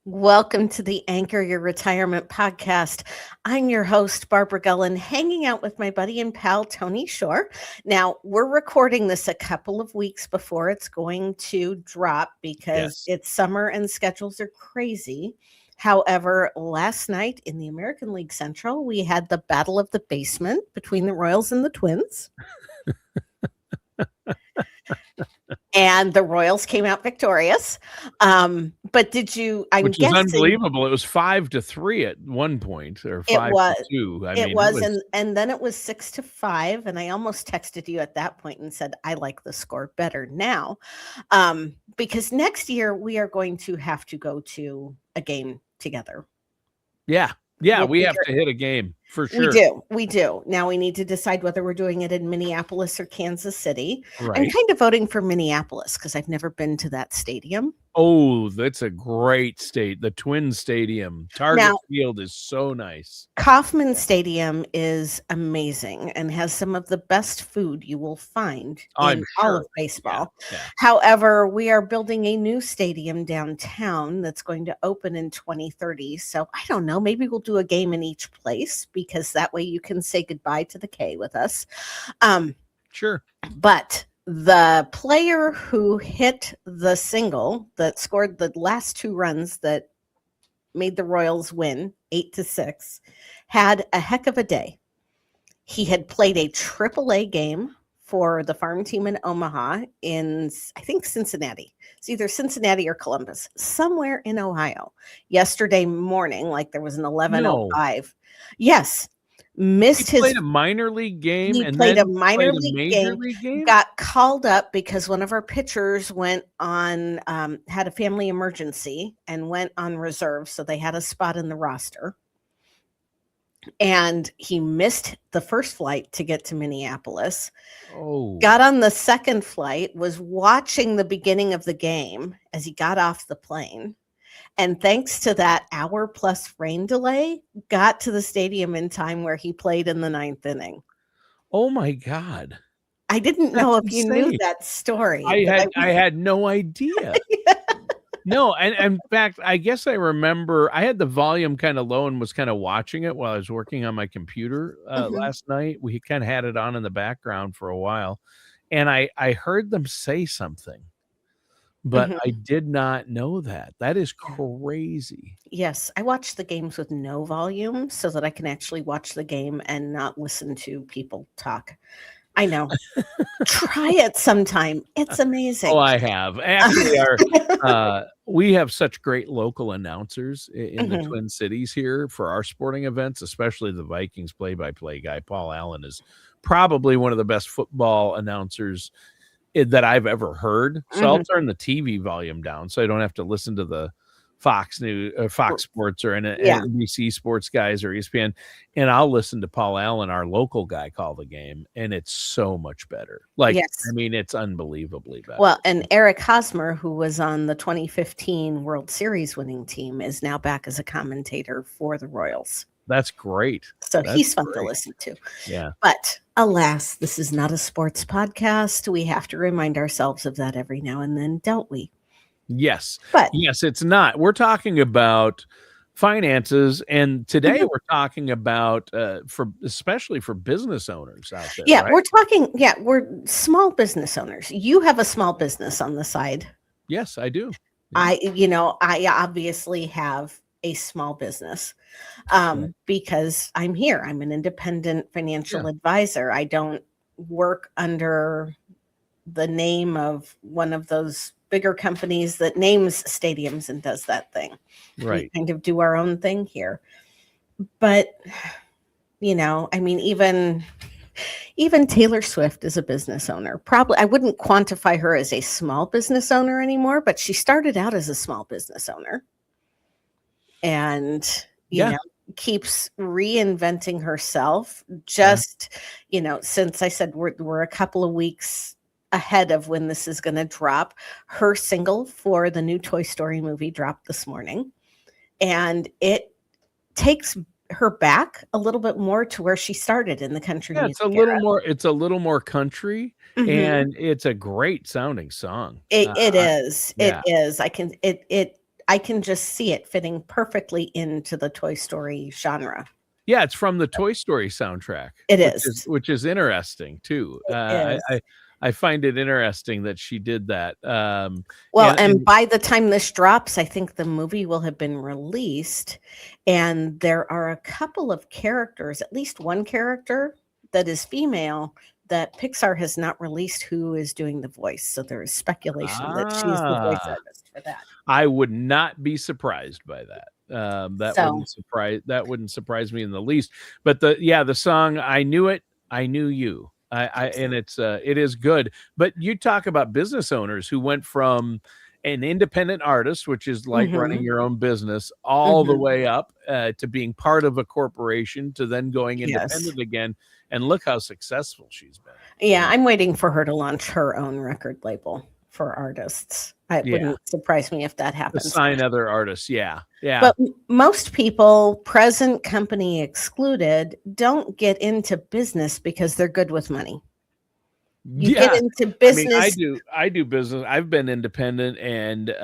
Welcome to the Anchor Your Retirement podcast. I'm your host, Barbara Gullen, hanging out with my buddy and pal, Tony Shore. Now, we're recording this a couple of weeks before it's going to drop because Yes. it's summer and schedules are crazy. However, last night in the American League Central, we had the Battle of the Basement between the Royals and the Twins. And the Royals came out victorious. But did you, I'm Which was guessing unbelievable. It was 5-3 at one point, or it was. 5-2. I It mean, was, and then it was 6-5, and I almost texted you at that point and said, I like the score better now, because next year we are going to have to go to a game together. yeah, we have to hit a game for sure. We do. Now we need to decide whether we're doing it in Minneapolis or Kansas City. I'm Right. kind of voting for Minneapolis because I've never been to that stadium. Oh, that's a great state. The Twin Stadium. Target Field is so nice. Kauffman Stadium is amazing and has some of the best food you will find in all of baseball. Yeah. However, we are building a new stadium downtown that's going to open in 2030. So I don't know, maybe we'll do a game in each place because that way you can say goodbye to the K with us. Sure. But the player who hit the single that scored the last two runs that made the Royals win 8-6 had a heck of a day. He had played a AAA game for the farm team in Omaha in, I think, Cincinnati. It's either Cincinnati or Columbus, somewhere in Ohio. Yesterday morning, like there was an 11:05. Yes. He played a minor league game. He played a minor league game, got called up because one of our pitchers went on, had a family emergency and went on reserve. So they had a spot in the roster. And he missed the first flight to get to Minneapolis. Oh. Got on the second flight, was watching the beginning of the game as he got off the plane. And thanks to that hour-plus rain delay, got to the stadium in time where he played in the ninth inning. Oh, my God. I didn't know if you knew that story. I had no idea. No, and in fact, I guess I remember I had the volume kind of low and was kind of watching it while I was working on my computer last night. We kind of had it on in the background for a while, and I heard them say something, but I did not know that. That is crazy. Yes, I watch the games with no volume so that I can actually watch the game and not listen to people talk. I know. Try it sometime. It's amazing. Oh, I have. Actually, we have such great local announcers in the Twin Cities here for our sporting events, especially the Vikings play-by-play guy. Paul Allen is probably one of the best football announcers that I've ever heard. So I'll turn the TV volume down so I don't have to listen to the Fox News or Fox Sports or NBC Sports guys or ESPN, and I'll listen to Paul Allen, our local guy, call the game, and it's so much better. I mean, it's unbelievably better. Well, and Eric Hosmer, who was on the 2015 World Series winning team, is now back as a commentator for the Royals. That's great. So he's fun to listen to. Yeah. But alas, this is not a sports podcast. We have to remind ourselves of that every now and then, don't we? Yes. Yes, it's not. We're talking about finances, and today we're talking about especially for business owners out there. Yeah, right? we're small business owners. You have a small business on the side. Yes, I do. Yeah. I obviously have a small business because I'm here. I'm an independent financial advisor. I don't work under the name of one of those bigger companies that names stadiums and does that thing. Right. We kind of do our own thing here. But, I mean, even Taylor Swift is a business owner. Probably, I wouldn't quantify her as a small business owner anymore, but she started out as a small business owner. And, keeps reinventing herself just, since I said we're a couple of weeks ahead of when this is going to drop. Her single for the new Toy Story movie dropped this morning, and it takes her back a little bit more to where she started in the country. Yeah, it's a little more country, and it's a great sounding song. It is. I I can just see it fitting perfectly into the Toy Story genre. Yeah, it's from the Toy Story soundtrack, It is. which is interesting too. It is. I find it interesting that she did that. Well, and And by the time this drops, I think the movie will have been released, and there are a couple of characters, at least one character that is female, that Pixar has not released who is doing the voice. So there is speculation that she's the voice ah, artist for that. I would not be surprised by that. So That wouldn't surprise me in the least. But the song "I Knew It, I Knew You," and it is good. But you talk about business owners who went from an independent artist, which is like running mhm, your own business, all the mhm, way up to being part of a corporation, to then going yes. independent again. And look how successful she's been. Yeah, I'm waiting for her to launch her own record label for artists. It Yeah, wouldn't surprise me if that to happens. sign other artists. Yeah, yeah. But most people, present company excluded, don't get into business because they're good with money. You get Yeah. into I mean, business. I do business. I've been independent, and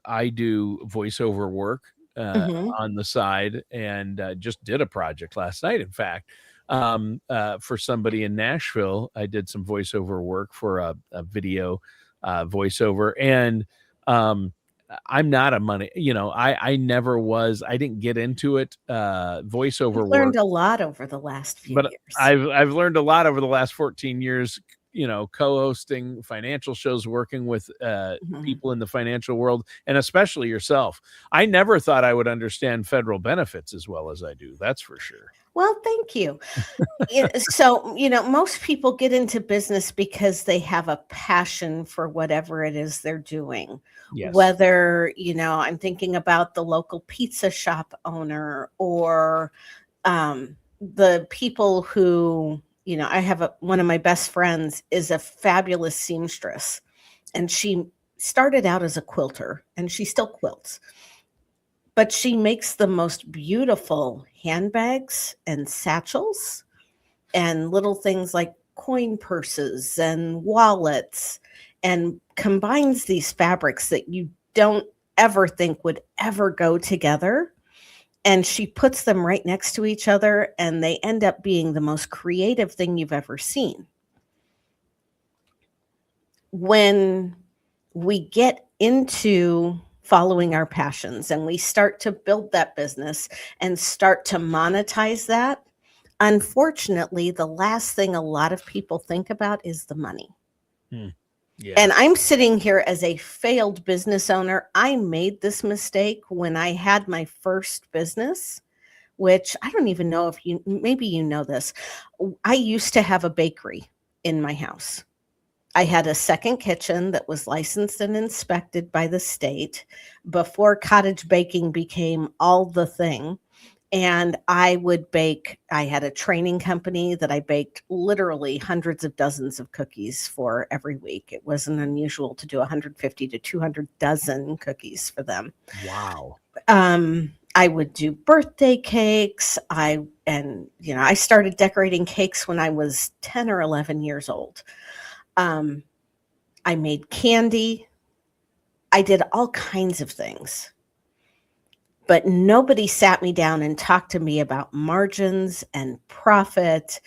I do voiceover work Mhm. on the side, and just did a project last night. In fact, for somebody in Nashville, I did some voiceover work for a video voiceover, and I'm not a money. I never was. I didn't get into it. You've Voiceover learned work, a lot over the last few but years. I've learned a lot over the last 14 years, co-hosting financial shows, working with Mhm. people in the financial world, and especially yourself. I never thought I would understand federal benefits as well as I do. That's for sure. Well, thank you. So, most people get into business because they have a passion for whatever it is they're doing. Yes. Whether, I'm thinking about the local pizza shop owner or the people who, I have one of my best friends is a fabulous seamstress, and she started out as a quilter and she still quilts, but she makes the most beautiful handbags and satchels and little things like coin purses and wallets, and combines these fabrics that you don't ever think would ever go together. And she puts them right next to each other, and they end up being the most creative thing you've ever seen. When we get into following our passions and we start to build that business and start to monetize that, unfortunately, the last thing a lot of people think about is the money. Hmm. Yeah. And I'm sitting here as a failed business owner. I made this mistake when I had my first business, which I don't even know if maybe you know this. I used to have a bakery in my house. I had a second kitchen that was licensed and inspected by the state before cottage baking became all the thing. And I would bake. I had a training company that I baked literally hundreds of dozens of cookies for every week. It wasn't unusual to do 150 to 200 dozen cookies for them. Wow. I would do birthday cakes. I started decorating cakes when I was 10 or 11 years old. I made candy. I did all kinds of things. But nobody sat me down and talked to me about margins and profit.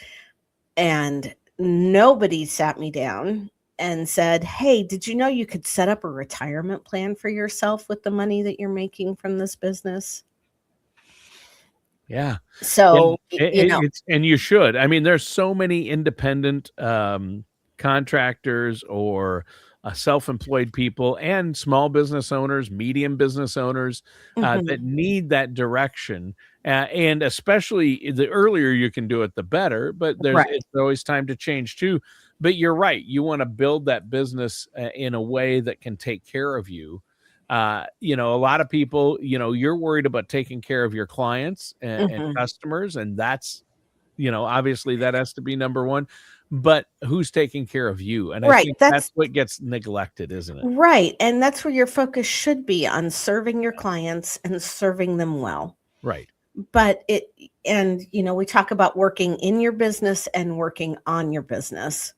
And nobody sat me down and said, "Hey, did you know you could set up a retirement plan for yourself with the money that you're making from this business?" Yeah. Yeah. So, It's, and you should. I mean, there's so many independent contractors or self-employed people and small business owners, medium business owners that mhm, need that direction. And especially the earlier you can do it, the better. But right. it's always time to change too. But you're right. You want to build that business in a way that can take care of you. A lot of people, you're worried about taking care of your clients and Mhm. customers, and that's, obviously that has to be number one. But who's taking care of you? And I Right. think that's That's what gets neglected, isn't it? right. And that's where your focus should be, on serving your clients and serving them well. Right. But we talk about working in your business and working on your business.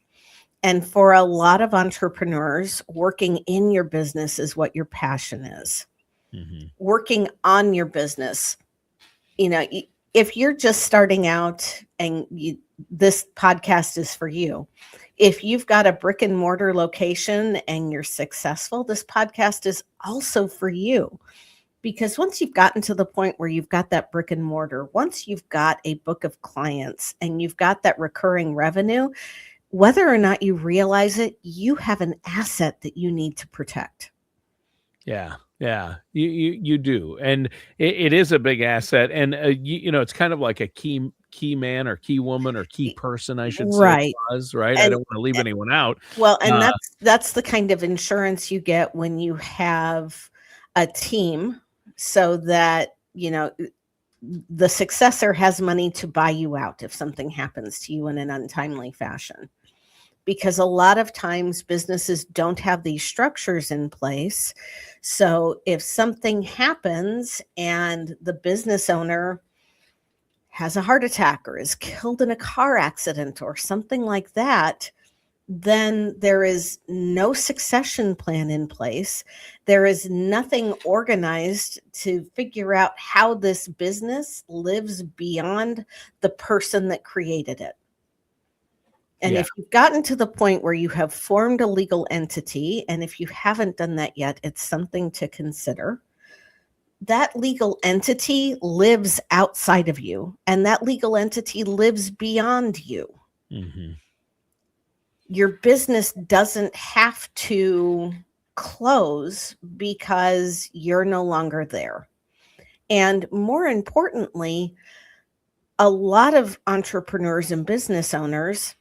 And for a lot of entrepreneurs, working in your business is what your passion is. Mhm. working on your business. If you're just starting out and this podcast is for you, if you've got a brick and mortar location and you're successful, this podcast is also for you. Because once you've gotten to the point where you've got that brick and mortar, once you've got a book of clients and you've got that recurring revenue, whether or not you realize it, you have an asset that you need to protect. Yeah. Yeah, you do, and it is a big asset, and it's kind of like a key man or key woman or key person, I should say, Right. right? I And don't want to leave anyone out. well, and Uh, that's the kind of insurance you get when you have a team, so that, the successor has money to buy you out if something happens to you in an untimely fashion. Because a lot of times businesses don't have these structures in place. So if something happens and the business owner has a heart attack or is killed in a car accident or something like that, then there is no succession plan in place. There is nothing organized to figure out how this business lives beyond the person that created it. And yeah, if you've gotten to the point where you have formed a legal entity, and if you haven't done that yet, it's something to consider. That legal entity lives outside of you, and that legal entity lives beyond you. hmm Your business doesn't have to close because you're no longer there. And more importantly, a lot of entrepreneurs and business owners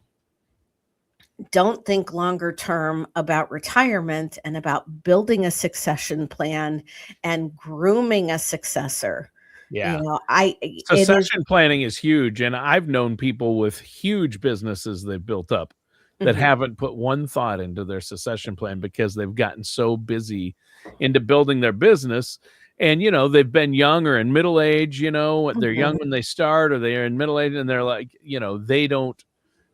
don't think longer term about retirement and about building a succession plan and grooming a successor. yeah. It is. Succession planning is huge, and I've known people with huge businesses they've built up that Mhm, haven't put one thought into their succession plan because they've gotten so busy into building their business. And they've been young or in middle age, they're young mhm. when they start, or they're in middle age and they're like,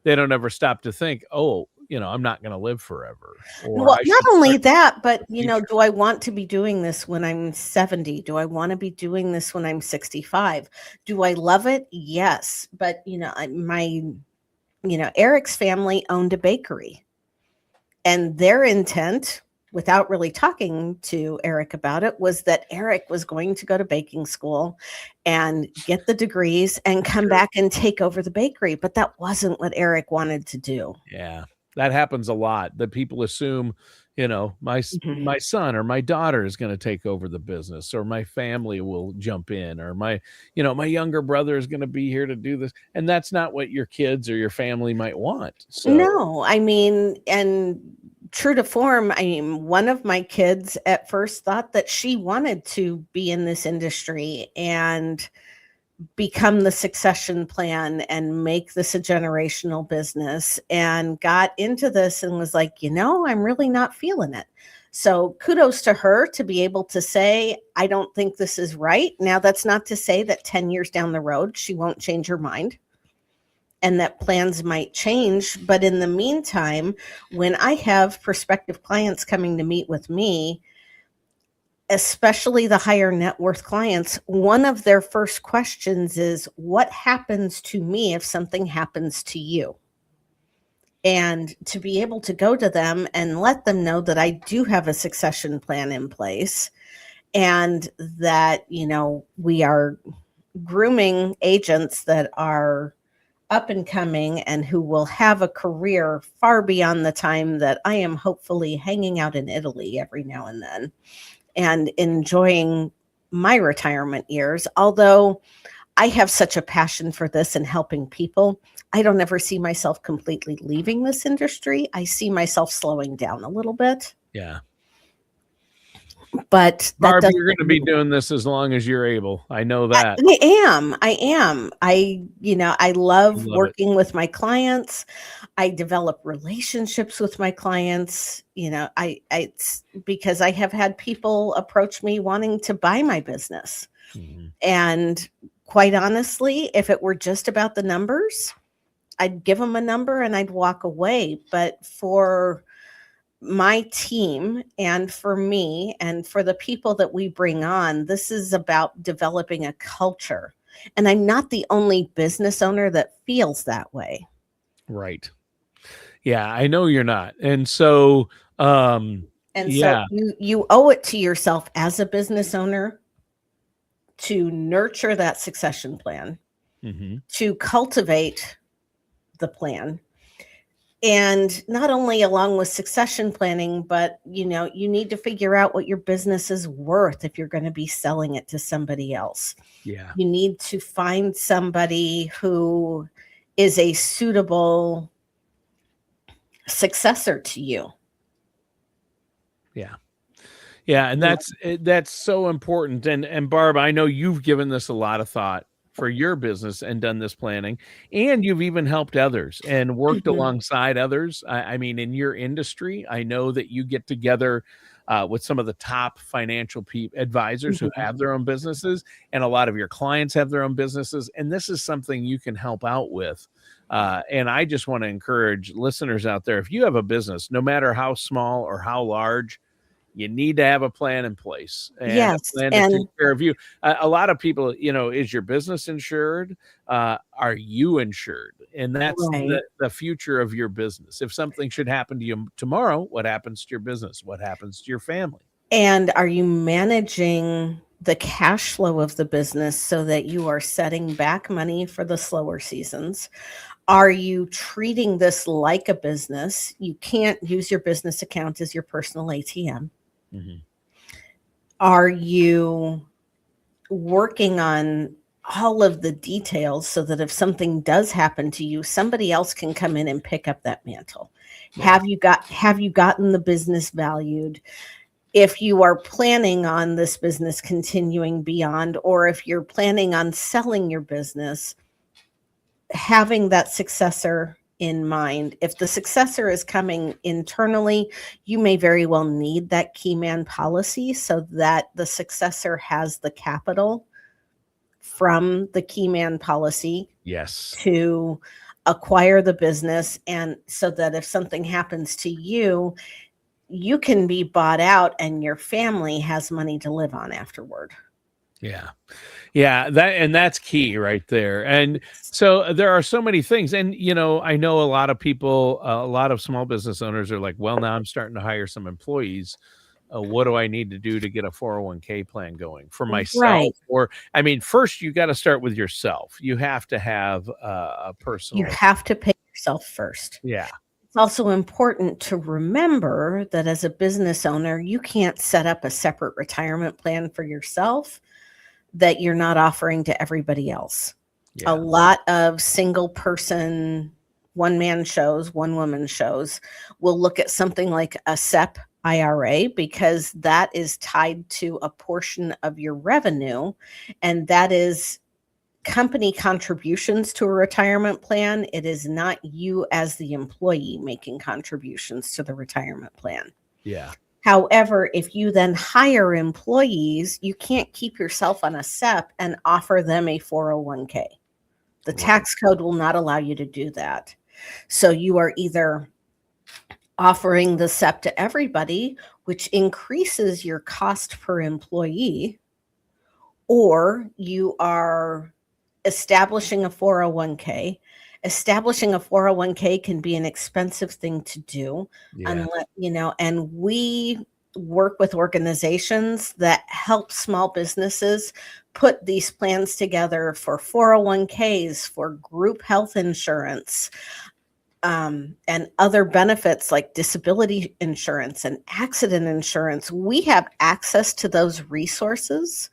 they don't ever stop to think, oh, I'm not going to live forever, or Well, I not should start only that, but, the future. do I want to be doing this when I'm 70? Do I want to be doing this when I'm 65? Do I love it? Yes. But, Eric's family owned a bakery, and their intent, without really talking to Eric about it, was that Eric was going to go to baking school and get the degrees and come Sure. back and take over the bakery. But that wasn't what Eric wanted to do. Yeah, that happens a lot, that people assume, Mhm. my son or my daughter is gonna take over the business, or my family will jump in, or my younger brother is gonna be here to do this, and that's not what your kids or your family might want, so No, I mean, and true to form, I mean, one of my kids at first thought that she wanted to be in this industry and become the succession plan and make this a generational business, and got into this and was like, I'm really not feeling it. So kudos to her to be able to say, I don't think this is right. Now, that's not to say that 10 years down the road, she won't change her mind and that plans might change. But in the meantime, when I have prospective clients coming to meet with me, especially the higher net worth clients, one of their first questions is, what happens to me if something happens to you? And to be able to go to them and let them know that I do have a succession plan in place, and that, we are grooming agents that are up and coming and who will have a career far beyond the time that I am hopefully hanging out in Italy every now and then and enjoying my retirement years. Although I have such a passion for this and helping people, I don't ever see myself completely leaving this industry. I see myself slowing down a little bit, yeah. but that Barbie, doesn't you're gonna be mean doing this as long as you're able. I know I that. I am. I am. I I love love it. working with my clients. I develop relationships with my clients. It's because I have had people approach me wanting to buy my business. Mhm. And quite honestly, if it were just about the numbers, I'd give them a number and I'd walk away. But for my team and for me and for the people that we bring on, this is about developing a culture. And I'm not the only business owner that feels that way. Right. Yeah, I know you're not. And so, And so yeah. you owe it to yourself as a business owner to nurture that succession plan, to cultivate the plan. And not only along with succession planning, but you need to figure out what your business is worth if you're going to be selling it to somebody else. Yeah. You need to find somebody who is a suitable successor to you. Yeah. Yeah. And that's so important. And Barb, I know you've given this a lot of thought for your business and done this planning, and you've even helped others and worked alongside others. I mean, in your industry, I know that you get together with some of the top financial advisors who have their own businesses, and a lot of your clients have their own businesses. And this is something you can help out with. And I just want to encourage listeners out there, if you have a business, no matter how small or how large, you need to have a plan in place and a plan to take care of you. A lot of people, is your business insured? Are you insured? And that's the future of your business. If something should happen to you tomorrow, what happens to your business? What happens to your family? And are you managing the cash flow of the business so that you are setting back money for the slower seasons? Are you treating this like a business? You can't use your business account as your personal ATM. Are you working on all of the details so that if something does happen to you, somebody else can come in and pick up that mantle? Yeah. Have you gotten the business valued? If you are planning on this business continuing beyond, or if you're planning on selling your business, having that successor in mind. If the successor is coming internally, you may very well need that key man policy so that the successor has the capital from the key man policy to acquire the business, and so that if something happens to you, you can be bought out and your family has money to live on afterward. Yeah, that's key right there. And so there are so many things. And, I know a lot of people, a lot of small business owners are like, well, now I'm starting to hire some employees. What do I need to do to get a 401k plan going for myself? Right. Or, first you got to start with yourself. You have to have a personal. You have to pay yourself first. Yeah. It's also important to remember that as a business owner, you can't set up a separate retirement plan for yourself that you're not offering to everybody else. Yeah. A lot of single person, one man shows, one woman shows will look at something like a SEP IRA because that is tied to a portion of your revenue, and that is company contributions to a retirement plan. It is not you as the employee making contributions to the retirement plan. Yeah. However, if you then hire employees, you can't keep yourself on a SEP and offer them a 401k. The tax code will not allow you to do that. So you are either offering the SEP to everybody, which increases your cost per employee, or you are establishing a 401k. Establishing a 401k can be an expensive thing to do, unless, and we work with organizations that help small businesses put these plans together for 401ks, for group health insurance, and other benefits like disability insurance and accident insurance. We have access to those resources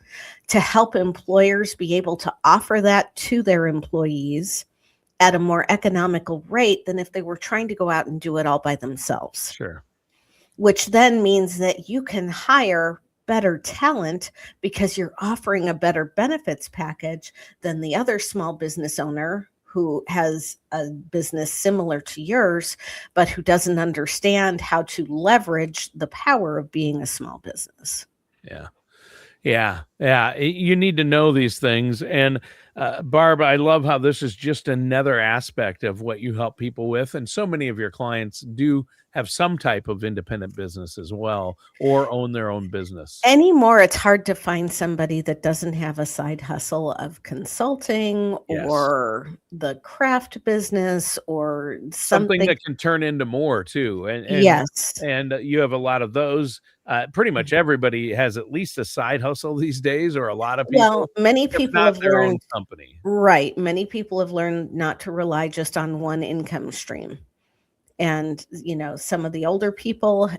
to help employers be able to offer that to their employees at a more economical rate than if they were trying to go out and do it all by themselves. Sure. Which then means that you can hire better talent because you're offering a better benefits package than the other small business owner who has a business similar to yours, but who doesn't understand how to leverage the power of being a small business. Yeah. You need to know these things. And Barb, I love how this is just another aspect of what you help people with. And so many of your clients do have some type of independent business as well, or own their own business. Anymore, it's hard to find somebody that doesn't have a side hustle of consulting Yes. or the craft business or Something something. that can turn into more too. Yes. And you have a lot of those. Pretty much everybody has at least a side hustle these days, or a lot of Well, people, many if people not have their own learned, company. right. Many people have learned not to rely just on one income stream. And, some of the older people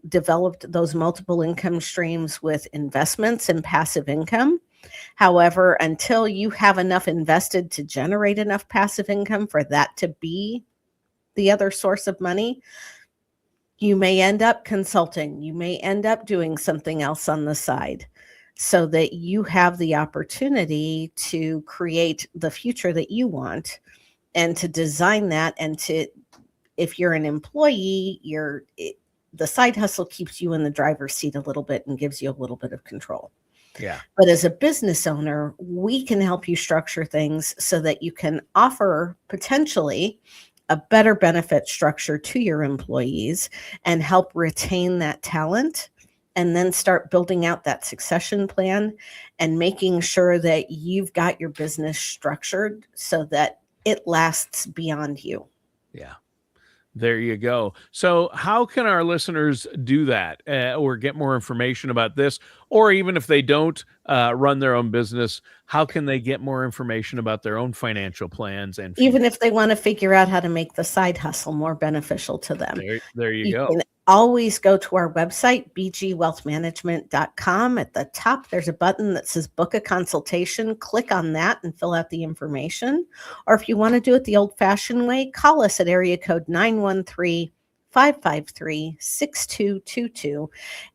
developed those multiple income streams with investments and passive income. However, until you have enough invested to generate enough passive income for that to be the other source of money, you may end up consulting. You may end up doing something else on the side so that you have the opportunity to create the future that you want and to design that. And if you're an employee, the side hustle keeps you in the driver's seat a little bit and gives you a little bit of control. Yeah. But as a business owner, we can help you structure things so that you can offer potentially a better benefit structure to your employees and help retain that talent, and then start building out that succession plan and making sure that you've got your business structured so that it lasts beyond you. Yeah. There you go. So how can our listeners do that, or get more information about this? Or even if they don't run their own business, how can they get more information about their own financial plans? And Even if they want to figure out how to make the side hustle more beneficial to them, there you go. can always go to our website, bgwealthmanagement.com. At the top, there's a button that says book a consultation. Click on that and fill out the information. Or if you want to do it the old-fashioned way, call us at area code 913-553-6222,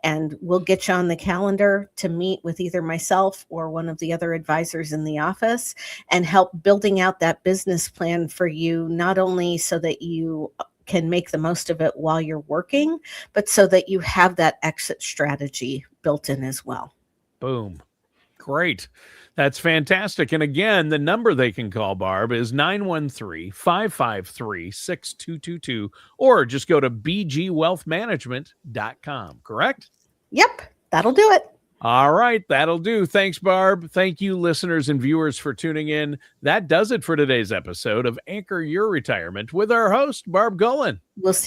and we'll get you on the calendar to meet with either myself or one of the other advisors in the office and help building out that business plan for you, not only so that you can make the most of it while you're working, but so that you have that exit strategy built in as well. Boom. Great. That's fantastic. And again, the number they can call Barb is 913-553-6222, or just go to bgwealthmanagement.com, correct? Yep, that'll do it. All right, that'll do. Thanks, Barb. Thank you, listeners and viewers, for tuning in. That does it for today's episode of Anchor Your Retirement with our host, Barb Gullen. We'll see